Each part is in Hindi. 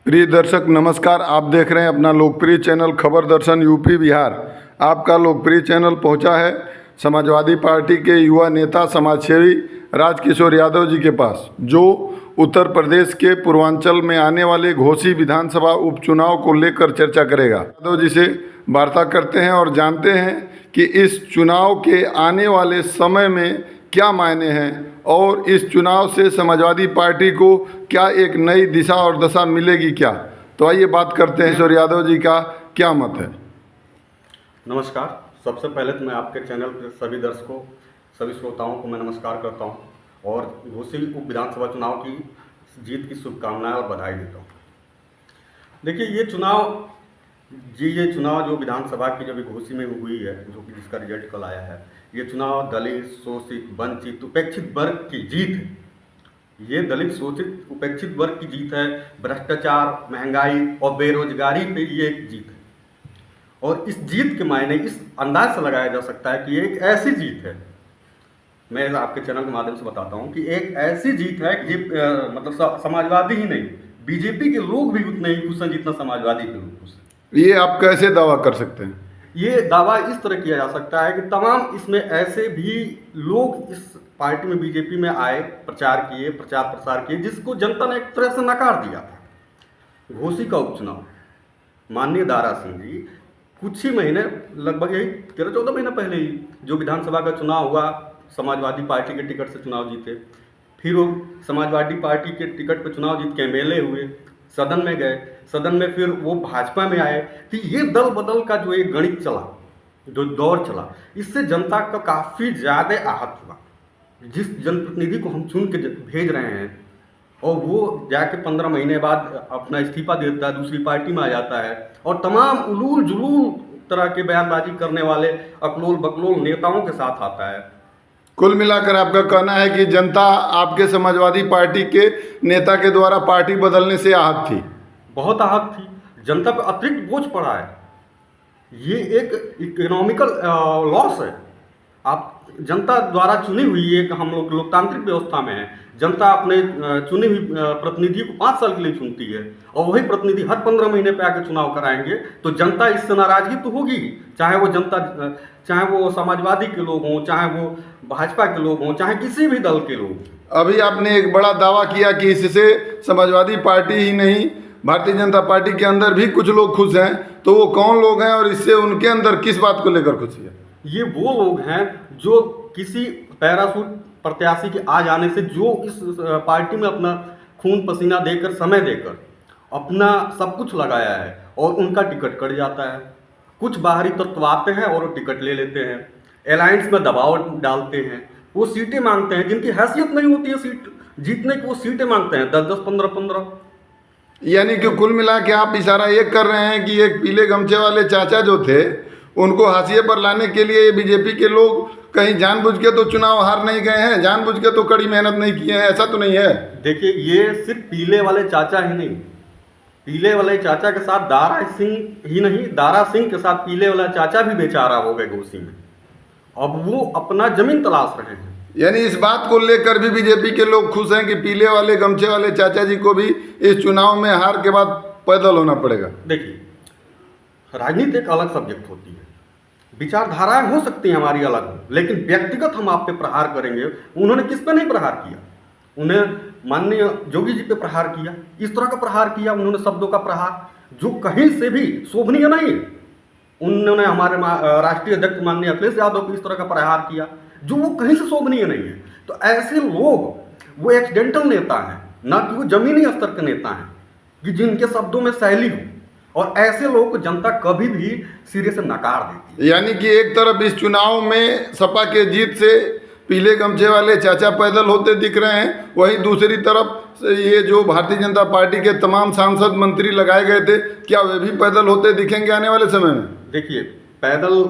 प्रिय दर्शक नमस्कार। आप देख रहे हैं अपना लोकप्रिय चैनल खबर दर्शन यूपी बिहार। आपका लोकप्रिय चैनल पहुंचा है समाजवादी पार्टी के युवा नेता समाजसेवी राजकिशोर यादव जी के पास, जो उत्तर प्रदेश के पूर्वांचल में आने वाले घोसी विधानसभा उपचुनाव को लेकर चर्चा करेगा। यादव जी से वार्ता करते हैं और जानते हैं कि इस चुनाव के आने वाले समय में क्या मायने हैं और इस चुनाव से समाजवादी पार्टी को क्या एक नई दिशा और दशा मिलेगी क्या। तो आइए बात करते हैं किशोर यादव जी का क्या मत है। नमस्कार। सबसे पहले तो मैं आपके चैनल के सभी दर्शकों, सभी श्रोताओं को मैं नमस्कार करता हूं और घोसी उप विधानसभा चुनाव की जीत की शुभकामनाएं और बधाई देता हूं। देखिए, ये चुनाव जो विधानसभा की जो घोसी में हुई है, जो कि जिसका रिजल्ट कल आया है, ये चुनाव दलित, शोषित, वंचित, उपेक्षित वर्ग की जीत है। ये दलित, शोषित, उपेक्षित वर्ग की जीत है। भ्रष्टाचार, महंगाई और बेरोजगारी पे ये एक जीत है। और इस जीत के मायने इस अंदाज से लगाया जा सकता है कि ये एक ऐसी जीत है, मैं आपके चैनल के माध्यम से बताता हूं कि एक ऐसी जीत है कि मतलब समाजवादी ही नहीं, बीजेपी के लोग भी उतने ही खुश हैं जितना समाजवादी के लोग खुश हैं। ये आप कैसे दावा कर सकते हैं? ये दावा इस तरह किया जा सकता है कि तमाम इसमें ऐसे भी लोग इस पार्टी में, बीजेपी में आए, प्रचार प्रसार किए, जिसको जनता ने एक तरह से नकार दिया था। घोसी का उपचुनाव माननीय दारा सिंह जी कुछ ही महीने, लगभग यही 13-14 महीने पहले ही जो विधानसभा का चुनाव हुआ, समाजवादी पार्टी के टिकट से चुनाव जीते। फिर वो समाजवादी पार्टी के टिकट पर चुनाव जीत के एमएलए हुए, सदन में गए, सदन में फिर वो भाजपा में आए। तो ये दल बदल का जो एक गणित चला, जो दौर चला, इससे जनता का काफ़ी ज़्यादा आहत हुआ। जिस जनप्रतिनिधि को हम चुन के भेज रहे हैं और वो जाके 15 महीने बाद अपना इस्तीफा देता है, दूसरी पार्टी में आ जाता है और तमाम उलूल जुलूल तरह के बयानबाजी करने वाले अकलोल बकलोल नेताओं के साथ आता है। कुल मिलाकर आपका कहना है कि जनता आपके समाजवादी पार्टी के नेता के द्वारा पार्टी बदलने से आहत थी? बहुत आहत थी। जनता पर अतिरिक्त बोझ पड़ा है। ये एक इकोनॉमिकल लॉस है। आप जनता द्वारा चुनी हुई एक, हम लोग लोकतांत्रिक व्यवस्था में है, जनता अपने चुनी हुई प्रतिनिधि को 5 साल के लिए चुनती है और वही प्रतिनिधि हर 15 महीने पे आके चुनाव कराएंगे, तो जनता इससे नाराजगी तो होगी। चाहे वो समाजवादी के लोग हों, चाहे वो भाजपा के लोग हों, चाहे किसी भी दल के लोग। अभी आपने एक बड़ा दावा किया कि इससे समाजवादी पार्टी ही नहीं, भारतीय जनता पार्टी के अंदर भी कुछ लोग खुश हैं, तो वो कौन लोग हैं और इससे उनके अंदर किस बात को लेकर खुशी है? ये वो लोग हैं जो किसी पैराशूट प्रत्याशी के आ जाने से, जो इस पार्टी में अपना खून पसीना देकर, समय देकर अपना सब कुछ लगाया है और उनका टिकट कट जाता है। कुछ बाहरी तत्व आते हैं और वो टिकट ले लेते हैं, अलायंस में दबाव डालते हैं, वो सीटें मांगते हैं जिनकी हैसियत नहीं होती है सीट जीतने की, वो सीटें मांगते हैं 10-10, 15-15। यानी कि कुल मिला के आप इशारा ये कर रहे हैं कि एक पीले गमछे वाले चाचा जो थे, उनको हाशिए पर लाने के लिए बीजेपी के लोग कहीं जानबूझ के तो चुनाव हार नहीं गए हैं, जानबूझ के तो कड़ी मेहनत नहीं किए हैं, ऐसा तो नहीं है? देखिए, ये सिर्फ पीले वाले चाचा ही नहीं, पीले वाले चाचा के साथ दारा सिंह ही नहीं, दारा सिंह के साथ पीले वाला चाचा भी बेचारा हो गए घोसी में। अब वो अपना जमीन तलाश रहे हैं। यानी इस बात को लेकर भी बीजेपी के लोग खुश हैं कि पीले वाले गमछे वाले चाचा जी को भी इस चुनाव में हार के बाद पैदल होना पड़ेगा। देखिए, राजनीति एक अलग सब्जेक्ट होती है, विचारधाराएं हो सकती हैं हमारी अलग, लेकिन व्यक्तिगत हम आप पे प्रहार करेंगे। उन्होंने किस पे नहीं प्रहार किया? उन्हें माननीय जोगी जी पे प्रहार किया, इस तरह का प्रहार किया उन्होंने, शब्दों का प्रहार जो कहीं से भी शोभनीय नहीं है। उन्होंने हमारे राष्ट्रीय अध्यक्ष माननीय अखिलेश यादव पे इस तरह का प्रहार किया जो वो कहीं से शोभनीय नहीं है। तो ऐसे लोग वो एक्सीडेंटल नेता हैं, ना कि वो जमीनी स्तर के नेता हैं कि जिनके शब्दों में शैली हो, और ऐसे लोगों को जनता कभी भी सिरे से नकार देती है। यानी कि एक तरफ इस चुनाव में सपा के जीत से पीले गमछे वाले चाचा पैदल होते दिख रहे हैं, वहीं दूसरी तरफ ये जो भारतीय जनता पार्टी के तमाम सांसद मंत्री लगाए गए थे, क्या वे भी पैदल होते दिखेंगे आने वाले समय में? देखिए, पैदल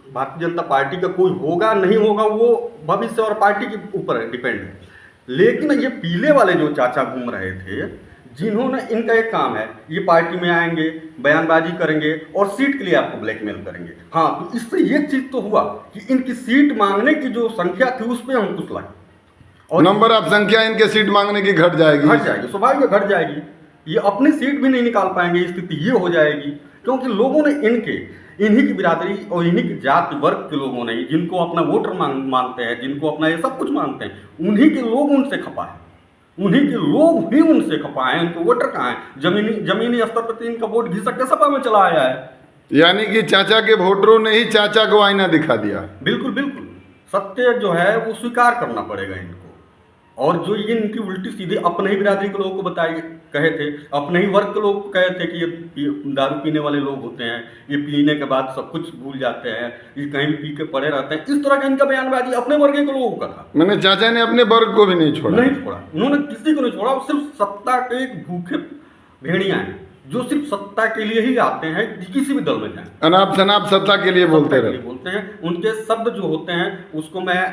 भारतीय जनता पार्टी का कोई होगा नहीं होगा वो भविष्य और पार्टी के ऊपर डिपेंड है, लेकिन ये पीले वाले जो चाचा घूम रहे थे, जिन्होंने, इनका एक काम है, ये पार्टी में आएंगे, बयानबाजी करेंगे और सीट के लिए आपको ब्लैकमेल करेंगे। हाँ, तो इससे ये चीज तो हुआ कि इनकी सीट मांगने की जो संख्या थी उस पर अंकुश लगा और नंबर ऑफ संख्या इनके सीट मांगने की घट जाएगी, स्वाभाविक घट जाएगी। ये अपनी सीट भी नहीं निकाल पाएंगे, स्थिति ये हो जाएगी। क्योंकि लोगों ने इन्हीं की बिरादरी और इन्हीं की जाति वर्ग के लोगों ने, जिनको अपना वोटर मानते हैं, जिनको अपना ये सब कुछ मानते हैं, उन्हीं के लोग उनसे खपा है, उन्हीं के लोग ही उनसे खपा है। उनके वोटर कहाँ हैं? जमीनी स्तर पर तो इनका वोट घिसक के सपा में चला आया है। यानी कि चाचा के वोटरों ने ही चाचा को आईना दिखा दिया। बिल्कुल बिल्कुल, सत्य जो है वो स्वीकार करना पड़ेगा इनको। और जो ये इनकी उल्टी सीधी अपने ही बिरादरी के लोगों को कहे थे, अपने ही वर्ग के लोग को कहे थे कि ये दारू पीने वाले लोग होते हैं, ये पीने के बाद सब कुछ भूल जाते हैं, ये कहीं भी पी के पड़े रहते हैं। इस तरह का इनका बयानबाजी अपने वर्ग के लोगों का था। मैंने चाचा ने अपने वर्ग को भी नहीं छोड़ा। उन्होंने किसी को नहीं छोड़ा। वो सिर्फ सत्ता के एक भूखे भेड़िया हैं जो सिर्फ सत्ता के लिए ही आते हैं, किसी भी दल में जाए, अनाप शनाप सत्ता के लिए बोलते हैं। उनके शब्द जो होते हैं उसको मैं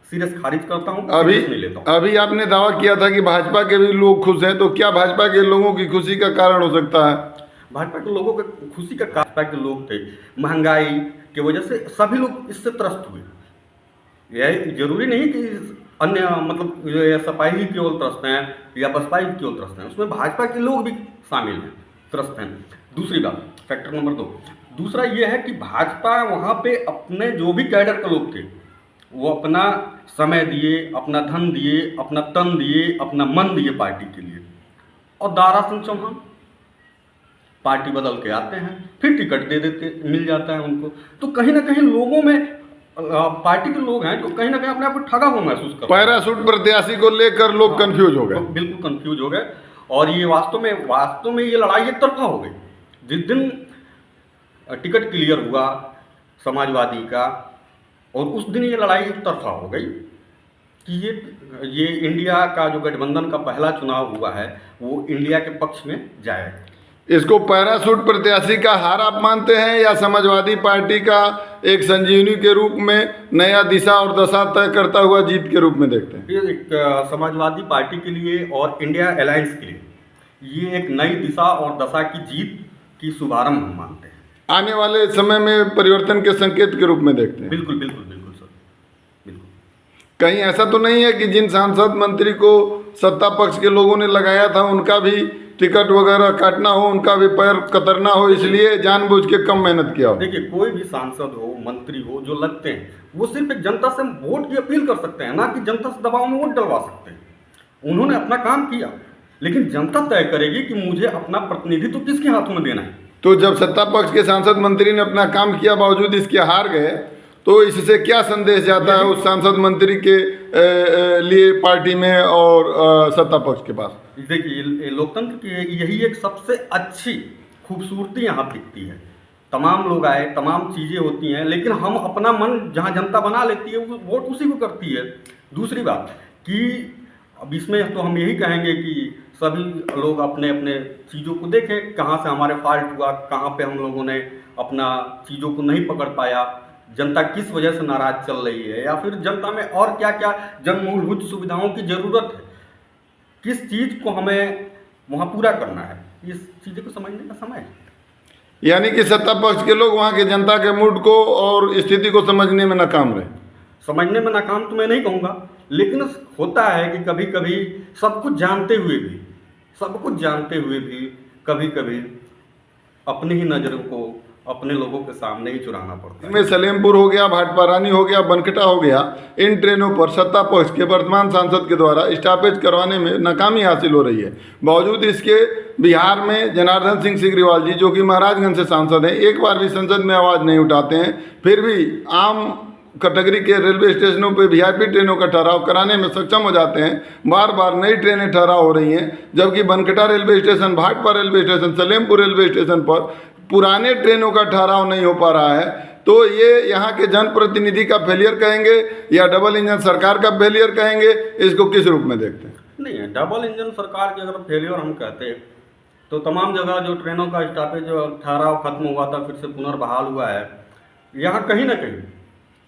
सीरियस खारिज करता हूँ, नहीं लेता हूँ। अभी आपने दावा किया था कि भाजपा के भी लोग खुश हैं, तो क्या भाजपा के लोगों की खुशी का कारण हो सकता है? भाजपा के लोगों के खुशी का कारण भाजपा के लोग थे, महंगाई की वजह से सभी लोग इससे त्रस्त हुए। यह जरूरी नहीं कि अन्य मतलब सपा ही केवल त्रस्त हैं या बसपा ही केवल त्रस्त हैं, उसमें भाजपा के लोग भी शामिल हैं, त्रस्त हैं। दूसरी बात, फैक्टर नंबर 2, दूसरा यह है कि भाजपा वहाँ पे अपने जो भी कैडर के लोग थे वो अपना समय दिए, अपना धन दिए, अपना तन दिए, अपना मन दिए पार्टी के लिए। और दारा सिंह चौहान पार्टी बदल के आते हैं, फिर टिकट दे देते, मिल जाता है उनको। तो कहीं ना कहीं लोगों में पार्टी के लोग हैं जो कहीं ना कहीं अपने आप को ठगा हुआ महसूस कर रहे हैं। पैराशूट प्रत्याशी को लेकर लोग कंफ्यूज हो गए, बिल्कुल कंफ्यूज हो गए। और ये वास्तव में ये लड़ाई एक तरफा हो गई। जिस दिन टिकट क्लियर हुआ समाजवादी का, और उस दिन ये लड़ाई एक तरफा हो गई कि ये इंडिया का जो गठबंधन का पहला चुनाव हुआ है वो इंडिया के पक्ष में जाएगा। इसको पैराशूट प्रत्याशी का हार आप मानते हैं या समाजवादी पार्टी का एक संजीवनी के रूप में नया दिशा और दशा तय करता हुआ जीत के रूप में देखते हैं? ये एक समाजवादी पार्टी के लिए और इंडिया अलायंस के लिए ये एक नई दिशा और दशा की जीत की शुभारंभ हम मानते हैं। आने वाले समय में परिवर्तन के संकेत के रूप में देखते हैं? बिल्कुल बिल्कुल बिल्कुल सर, बिल्कुल। कहीं ऐसा तो नहीं है कि जिन सांसद मंत्री को सत्ता पक्ष के लोगों ने लगाया था उनका भी टिकट वगैरह काटना हो, उनका भी पैर कतरना हो, इसलिए जानबूझ के कम मेहनत किया हो? देखिए, कोई भी सांसद हो, मंत्री हो, जो लगते हैं वो सिर्फ एक जनता से वोट की अपील कर सकते हैं, ना कि जनता से दबाव में वोट डलवा सकते हैं। उन्होंने अपना काम किया, लेकिन जनता तय करेगी कि मुझे अपना प्रतिनिधित्व किसके हाथों में देना है। तो जब सत्ता पक्ष के सांसद मंत्री ने अपना काम किया बावजूद इसके हार गए, तो इससे क्या संदेश जाता है उस सांसद मंत्री के लिए पार्टी में और सत्ता पक्ष के पास? देखिए, लोकतंत्र की यही एक सबसे अच्छी खूबसूरती यहाँ दिखती है। तमाम लोग आए, तमाम चीज़ें होती हैं, लेकिन हम अपना मन जहाँ जनता बना लेती है वो वोट उसी को करती है। दूसरी बात कि अब इसमें तो हम यही कहेंगे कि सभी लोग अपने अपने चीज़ों को देखें, कहाँ से हमारे फॉल्ट हुआ, कहाँ पे हम लोगों ने अपना चीज़ों को नहीं पकड़ पाया, जनता किस वजह से नाराज चल रही है, या फिर जनता में और क्या क्या जन मूलभूत सुविधाओं की ज़रूरत है, किस चीज़ को हमें वहाँ पूरा करना है, इस चीज़ों को समझने का समय है। यानी कि सत्ता पक्ष के लोग वहाँ के जनता के मूड को और स्थिति को समझने में नाकाम रहे। समझने में नाकाम तो मैं नहीं कहूँगा, लेकिन होता है कि कभी कभी सब कुछ जानते हुए भी कभी कभी अपनी ही नज़रों को अपने लोगों के सामने ही चुराना पड़ता है। में सलेमपुर हो गया, भाटपा रानी हो गया, बनकटा हो गया, इन ट्रेनों पर सत्ता पक्ष के वर्तमान सांसद के द्वारा स्टॉपेज करवाने में नाकामी हासिल हो रही है। बावजूद इसके बिहार में जनार्दन सिंह सिग्रीवाल जी, जो कि महाराजगंज से सांसद हैं, एक बार भी संसद में आवाज़ नहीं उठाते हैं, फिर भी आम कैटेगरी के रेलवे स्टेशनों पे वीआईपी ट्रेनों का ठहराव कराने में सक्षम हो जाते हैं। बार बार नई ट्रेनें ठहराव हो रही हैं, जबकि Bankata railway station, Bhatpar railway station, Salempur railway station पर पुराने ट्रेनों का ठहराव नहीं हो पा रहा है। तो ये यहाँ के जनप्रतिनिधि का फेलियर कहेंगे या डबल इंजन सरकार का फेलियर कहेंगे? इसको किस रूप में देखते हैं? नहीं, डबल इंजन सरकार के अगर फेलियर हम कहते हैं तो तमाम जगह जो ट्रेनों का स्टॉपेज ठहराव खत्म हुआ था फिर से पुनर्बहाल हुआ है। यहाँ कहीं ना कहीं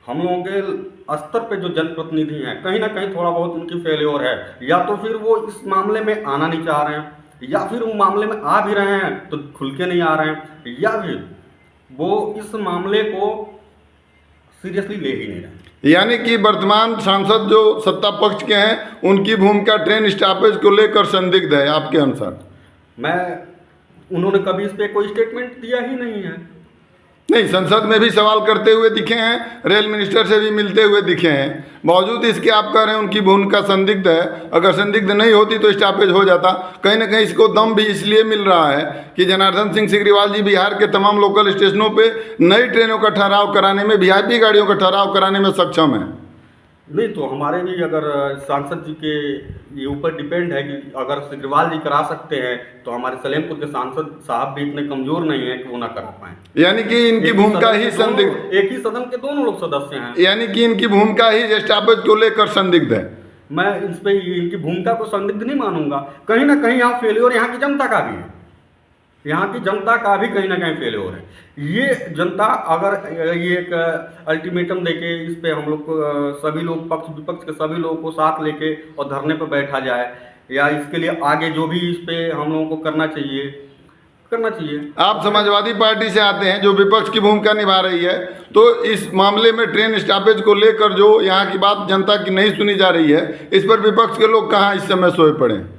हम लोगों के स्तर पे जो जनप्रतिनिधि हैं, कहीं ना कहीं थोड़ा बहुत उनकी फेलियर है, या तो फिर वो इस मामले में आना नहीं चाह रहे हैं, या फिर वो मामले में आ भी रहे हैं तो खुल के नहीं आ रहे हैं, या फिर वो इस मामले को सीरियसली ले ही नहीं रहे। यानी कि वर्तमान सांसद जो सत्ता पक्ष के हैं उनकी भूमिका ट्रेन स्टॉपेज को लेकर संदिग्ध है आपके अनुसार? उन्होंने कभी इस पे कोई स्टेटमेंट दिया ही नहीं है। नहीं, संसद में भी सवाल करते हुए दिखे हैं, रेल मिनिस्टर से भी मिलते हुए दिखे हैं। बावजूद इसके आप कह रहे हैं उनकी भूमिका संदिग्ध है। अगर संदिग्ध नहीं होती तो स्टॉपेज हो जाता। कहीं ना कहीं इसको दम भी इसलिए मिल रहा है कि जनार्दन सिंह सिग्रीवाल जी बिहार के तमाम लोकल स्टेशनों पे नई ट्रेनों का ठहराव कराने में, वीआईपी गाड़ियों का ठहराव कराने में सक्षम है। नहीं तो हमारे भी अगर सांसद जी के ये ऊपर डिपेंड है कि अगर सिग्रीवाल जी करा सकते हैं तो हमारे सलेमपुर के सांसद साहब भी इतने कमजोर नहीं है कि वो ना करा पाए। यानी कि इनकी भूमिका ही संदिग्ध, एक ही सदन के दोनों लोग सदस्य हैं। यानी कि इनकी भूमिका ही स्टॉपेज को लेकर संदिग्ध है। मैं इस पे इनकी भूमिका को संदिग्ध नहीं मानूंगा। कहीं ना कहीं यहाँ फेलियर यहाँ की जनता का भी है, यहाँ की जनता का भी कहीं ना कहीं फेलियर है। ये जनता अगर ये एक अल्टीमेटम देके इस पे हम लोग को सभी लोग पक्ष विपक्ष के सभी लोगों को साथ लेके और धरने पर बैठा जाए, या इसके लिए आगे जो भी इस पे हम लोगों को करना चाहिए। आप समाजवादी पार्टी से आते हैं जो विपक्ष की भूमिका निभा रही है, तो इस मामले में ट्रेन स्टॉपेज को लेकर जो यहाँ की बात जनता की नहीं सुनी जा रही है, इस पर विपक्ष के लोग कहाँ इस समय सोए पड़े हैं?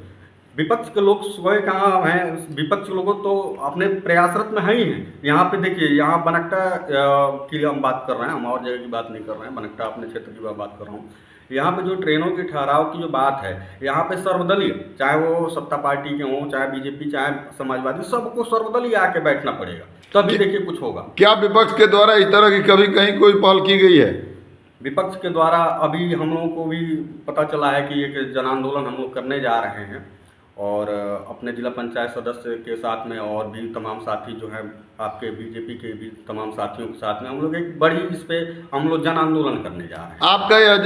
विपक्ष के लोग सोए कहाँ हैं? विपक्ष के लोग तो अपने प्रयासरत में है ही हैं। यहाँ पे देखिए, यहाँ बनकटा की हम बात कर रहे हैं, हम और जगह की बात नहीं कर रहे हैं, बनकटा अपने क्षेत्र की बात कर रहा हूँ। यहाँ पे जो ट्रेनों के ठहराव की जो बात है, यहाँ पे सर्वदलीय, चाहे वो सत्ता पार्टी के हों, चाहे बीजेपी, चाहे समाजवादी, सबको सर्वदलीय आके बैठना पड़ेगा, तभी देखिए कुछ होगा। क्या विपक्ष के द्वारा इस तरह की कभी कहीं कोई पहल की गई है? विपक्ष के द्वारा अभी हम लोगों को भी पता चला है कि एक जन आंदोलन हम लोग करने जा रहे हैं, और अपने जिला पंचायत सदस्य के साथ में और भी तमाम साथी जो हैं आपके बीजेपी के भी तमाम साथियों के साथ में हम लोग एक बड़ी इस पे हम लोग जन आंदोलन करने जा रहे हैं। आपका यह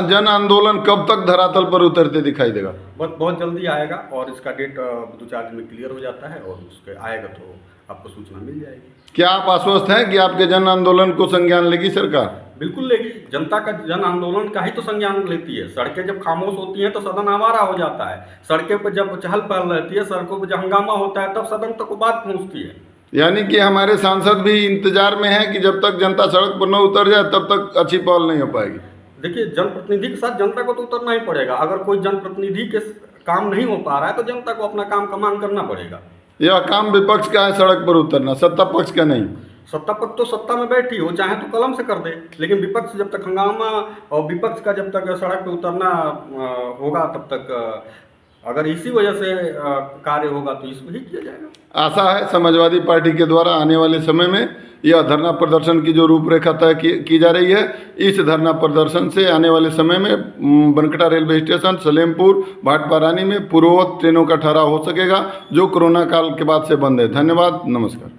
जन आंदोलन कब तक धरातल पर उतरते दिखाई देगा? बहुत जल्दी आएगा, और इसका डेट 2-4 दिन में क्लियर हो जाता है, और उसके आएगा तो आपको सूचना मिल जाएगी। क्या आप आश्वस्त हैं कि आपके जन आंदोलन को संज्ञान लेगी सरकार? बिल्कुल लेगी। जनता का जन आंदोलन का ही तो संज्ञान लेती है। सड़कें जब खामोश होती हैं तो सदन आवारा हो जाता है। सड़कें पर जब चहल पहल रहती है, सड़कों पर जब हंगामा होता है, तब सदन तक बात पहुंचती है। यानी कि हमारे सांसद भी इंतजार में हैं कि जब तक जनता सड़क पर न उतर जाए तब तक अच्छी पहल नहीं हो पाएगी। देखिए, जनप्रतिनिधि के साथ जनता को तो उतरना ही पड़ेगा। अगर कोई जनप्रतिनिधि के काम नहीं हो पा रहा है तो जनता को अपना काम कमान करना पड़ेगा। यह काम विपक्ष का है, सड़क पर उतरना, सत्ता पक्ष का नहीं। सत्ता पक्ष तो सत्ता में बैठी हो, चाहे तो कलम से कर दे, लेकिन विपक्ष जब तक हंगामा और विपक्ष का जब तक सड़क पे उतरना होगा, तब तक अगर इसी वजह से कार्य होगा तो इसको ही किया जाएगा। आशा है समाजवादी पार्टी के द्वारा आने वाले समय में यह धरना प्रदर्शन की जो रूपरेखा तय की जा रही है, इस धरना प्रदर्शन से आने वाले समय में बनकटा रेलवे स्टेशन, सलेमपुर, भाटपारानी में पूर्ववत ट्रेनों का ठहराव हो सकेगा, जो कोरोना काल के बाद से बंद है। धन्यवाद, नमस्कार।